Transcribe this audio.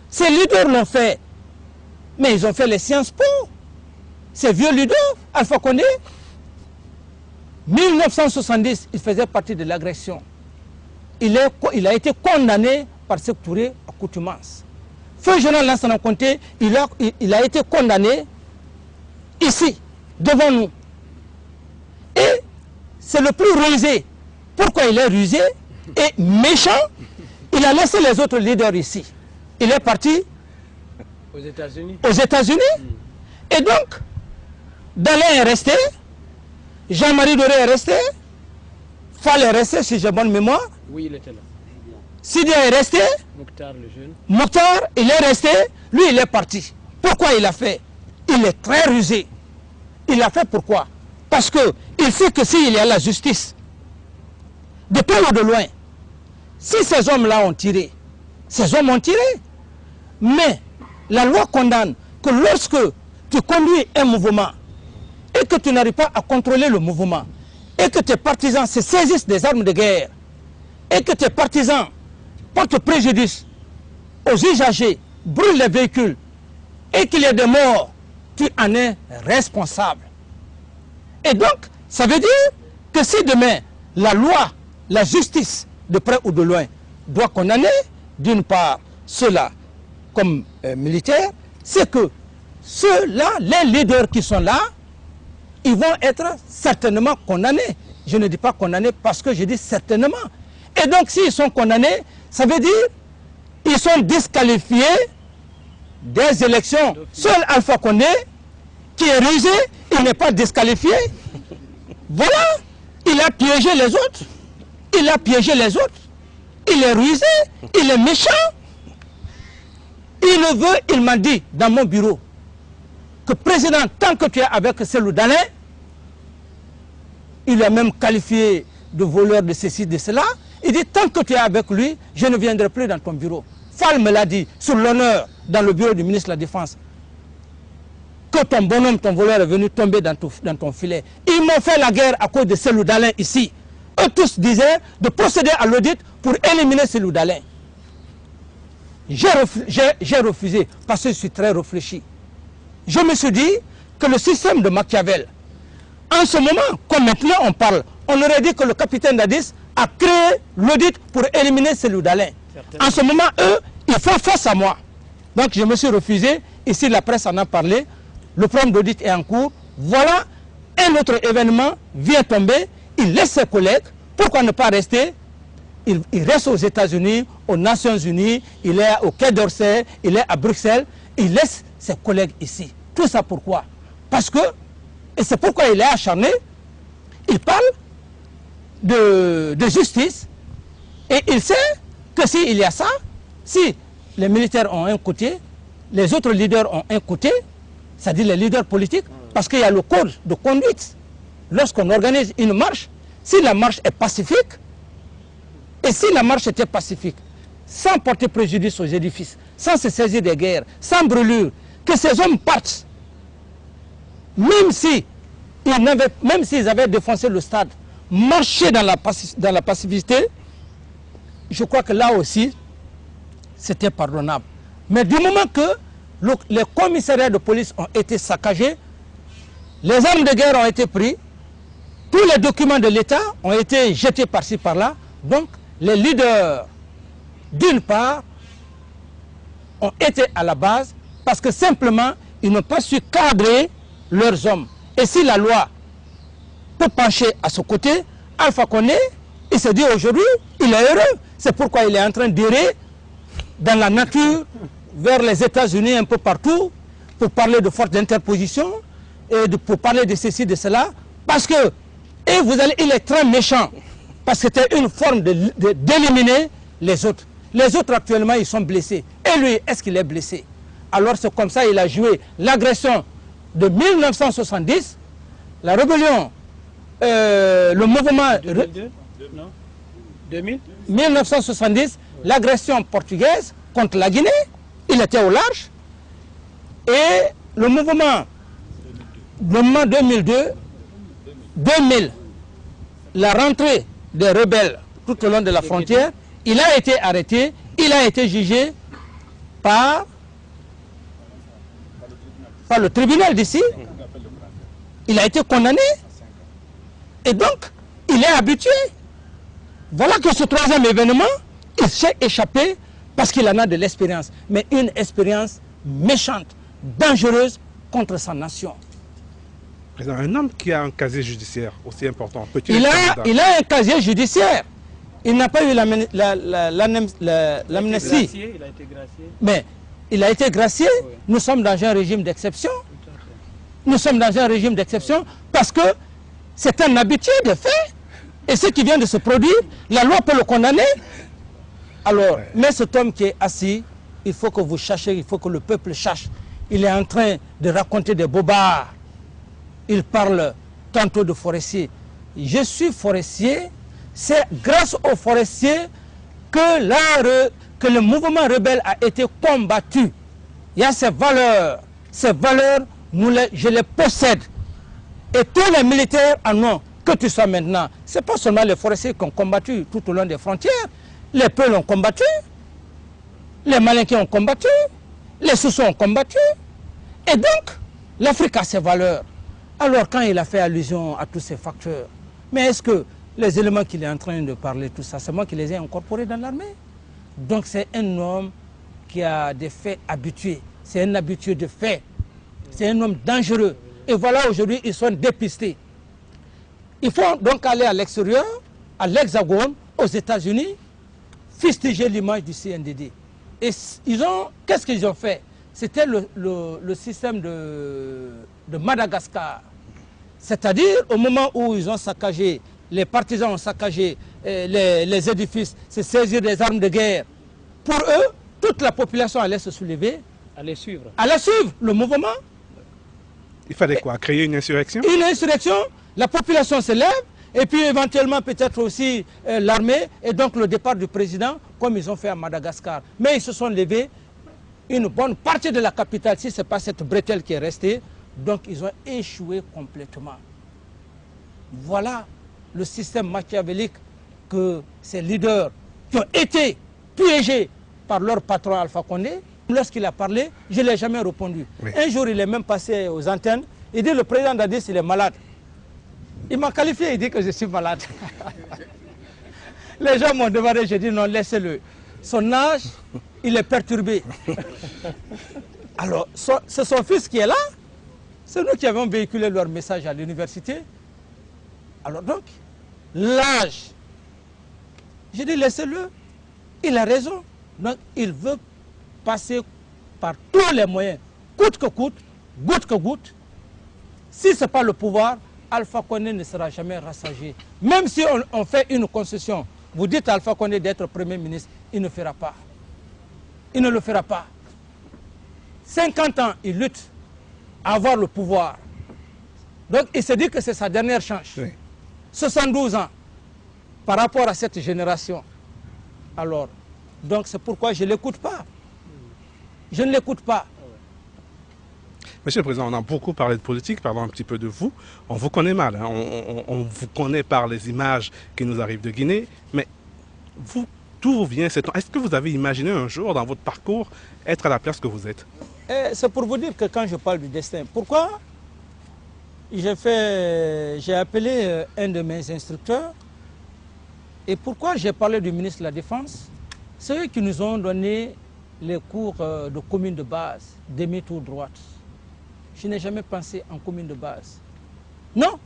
Ces leaders l'ont fait. Mais ils ont fait les Sciences Po. Ces vieux leaders, Alpha Condé, 1970, il faisait partie de l'agression. Il a été condamné par Sékou Touré à contumace. Feu Général Lansana Conté, il a été condamné ici, devant nous. Et c'est le plus rusé. Pourquoi il est rusé et méchant? Il a laissé les autres leaders ici. Il est parti aux États-Unis. Et donc, Dalin est resté, Jean-Marie Doré est resté, Fall est resté, si j'ai bonne mémoire. Oui, il était là. Sidia est resté. Mokhtar, le jeune. Mokhtar, il est resté. Lui, il est parti. Pourquoi il a fait? Il est très rusé. Il a fait pourquoi? Parce qu'il sait que s'il y a la justice, de près ou de loin, si ces hommes-là ont tiré, ces hommes ont tiré. Mais la loi condamne que lorsque tu conduis un mouvement et que tu n'arrives pas à contrôler le mouvement, et que tes partisans se saisissent des armes de guerre, et que tes partisans portent préjudice aux usagers, brûlent les véhicules, et qu'il y ait des morts, tu en es responsable. Et donc, ça veut dire que si demain, la loi, la justice, de près ou de loin, doit condamner, d'une part, ceux-là comme militaires, c'est que ceux-là, les leaders qui sont là, ils vont être certainement condamnés. Je ne dis pas condamnés parce que je dis certainement. Et donc, s'ils sont condamnés, ça veut dire qu'ils sont disqualifiés des élections. Seul Alpha Condé, qui est rusé, il n'est pas disqualifié. Voilà, il a piégé les autres. Il a piégé les autres. Il est rusé, il est méchant. Il le veut, il m'a dit dans mon bureau que président, tant que tu es avec Cellou Dalein, il a même qualifié de voleur de ceci, de cela. Il dit, tant que tu es avec lui, je ne viendrai plus dans ton bureau. Fall me l'a dit, sur l'honneur, dans le bureau du ministre de la Défense, que ton bonhomme, ton voleur est venu tomber dans ton filet. Ils m'ont fait la guerre à cause de Cellou Dalein ici. Eux tous disaient de procéder à l'audit pour éliminer Cellou Dalein. J'ai refusé parce que je suis très réfléchi. Je me suis dit que le système de Machiavel, en ce moment, comme maintenant on parle, on aurait dit que le capitaine Dadis a créé l'audit pour éliminer Cellou Dalein. En ce moment, eux, ils font face à moi. Donc je me suis refusé. Ici, la presse en a parlé. Le programme d'audit est en cours. Voilà, un autre événement vient tomber. Il laisse ses collègues. Pourquoi ne pas rester? Il reste aux États-Unis, aux Nations Unies, il est au Quai d'Orsay, il est à Bruxelles. Il laisse ses collègues ici. Tout ça pourquoi? Parce que, et c'est pourquoi il est acharné, il parle de justice et il sait que s'il y a ça, si les militaires ont un côté, les autres leaders ont un côté, c'est-à-dire les leaders politiques, parce qu'il y a le code de conduite. Lorsqu'on organise une marche, si la marche est pacifique, et si la marche était pacifique, sans porter préjudice aux édifices, sans se saisir des guerres, sans brûlure, que ces hommes partent, même s'ils avaient défoncé le stade, marcher dans la pacificité, je crois que là aussi, c'était pardonnable. Mais du moment que les commissariats de police ont été saccagés, les armes de guerre ont été prises, tous les documents de l'État ont été jetés par-ci, par-là. Donc, les leaders, d'une part, ont été à la base parce que simplement, ils n'ont pas su cadrer leurs hommes. Et si la loi peut pencher à ce côté, Alpha Condé, il se dit aujourd'hui, il est heureux. C'est pourquoi il est en train d'errer dans la nature, vers les États-Unis, un peu partout, pour parler de force d'interposition, et pour parler de ceci, de cela, parce que, et vous allez, il est très méchant, parce que c'était une forme d'éliminer les autres. Les autres actuellement, ils sont blessés. Et lui, est-ce qu'il est blessé? Alors c'est comme ça qu'il a joué l'agression de 1970, la rébellion, le mouvement... 2002 non 2000 1970, l'agression portugaise contre la Guinée, il était au large. Et le mouvement 2002, 2000, la rentrée des rebelles tout au long de la frontière, il a été arrêté, il a été jugé par le tribunal d'ici. Il a été condamné. Et donc, il est habitué. Voilà que ce troisième événement, il s'est échappé parce qu'il en a de l'expérience. Mais une expérience méchante, dangereuse contre sa nation. Un homme qui a un casier judiciaire aussi important, peut-il Il être candidat? a un casier judiciaire. Il n'a pas eu l'amnistie. Il a été gracié. Mais il a été gracié. Oui. Nous sommes dans un régime d'exception. Tout à fait. Nous sommes dans un régime d'exception parce que c'est un habitué de fait. Et ce qui vient de se produire, la loi peut le condamner. Alors, mais cet homme qui est assis, il faut que vous cherchiez, il faut que le peuple cherche. Il est en train de raconter des bobards. Il parle tantôt de forestier. Je suis forestier. C'est grâce aux forestiers que, que le mouvement rebelle a été combattu. Il y a ces valeurs. Ces valeurs, je les possède. Et tous les militaires en ont. Que tu sois maintenant. Ce n'est pas seulement les forestiers qui ont combattu tout au long des frontières. Les Peuls ont combattu. Les Malinqués ont combattu. Les Soussous ont combattu. Et donc, l'Afrique a ses valeurs. Alors, quand il a fait allusion à tous ces facteurs, mais est-ce que les éléments qu'il est en train de parler, tout ça, c'est moi qui les ai incorporés dans l'armée? Donc, c'est un homme qui a des faits habitués. C'est un habitué de faits. C'est un homme dangereux. Et voilà, aujourd'hui, ils sont dépistés. Il faut donc aller à l'extérieur, à l'Hexagone, aux États-Unis, fustiger l'image du CNDD. Et qu'est-ce qu'ils ont fait? C'était le système de Madagascar. C'est-à-dire, au moment où ils ont saccagé, les partisans ont saccagé les édifices, se saisir des armes de guerre. Pour eux, toute la population allait se soulever. Allait suivre. Allait suivre le mouvement. Il fallait quoi? Créer une insurrection? Une insurrection, la population se lève, et puis éventuellement peut-être aussi l'armée, et donc le départ du président, comme ils ont fait à Madagascar. Mais ils se sont levés, une bonne partie de la capitale, si ce n'est pas cette bretelle qui est restée, donc ils ont échoué complètement. Voilà le système machiavélique que ces leaders qui ont été piégés par leur patron Alpha Condé. Lorsqu'il a parlé, je ne l'ai jamais répondu. Oui. Un jour, il est même passé aux antennes. Il dit, le président Dadis, il est malade. Il m'a qualifié, il dit que je suis malade. Les gens m'ont demandé, j'ai dit non, laissez-le. Son âge, il est perturbé. Alors, c'est son fils qui est là. C'est nous qui avons véhiculé leur message à l'université. Alors donc, l'âge, j'ai dit laissez-le. Il a raison. Donc, il veut passer par tous les moyens, coûte que coûte, goutte que goutte. Si ce n'est pas le pouvoir, Alpha Condé ne sera jamais rassasié. Même si on fait une concession, vous dites à Alpha Condé d'être Premier ministre, il ne fera pas. Il ne le fera pas. 50 ans, il lutte à avoir le pouvoir. Donc il se dit que c'est sa dernière chance. Oui. 72 ans par rapport à cette génération. Alors, donc c'est pourquoi je ne l'écoute pas. Je ne l'écoute pas. Monsieur le Président, on a beaucoup parlé de politique, parlons un petit peu de vous. On vous connaît mal, hein. On vous connaît par les images qui nous arrivent de Guinée, mais vous, d'où vient cette... Est-ce que vous avez imaginé un jour dans votre parcours être à la place que vous êtes? C'est pour vous dire que quand je parle du destin, pourquoi j'ai appelé un de mes instructeurs et pourquoi j'ai parlé du ministre de la Défense? C'est eux qui nous ont donné les cours de commune de base, demi-tour droite. Je n'ai jamais pensé en commune de base. Non,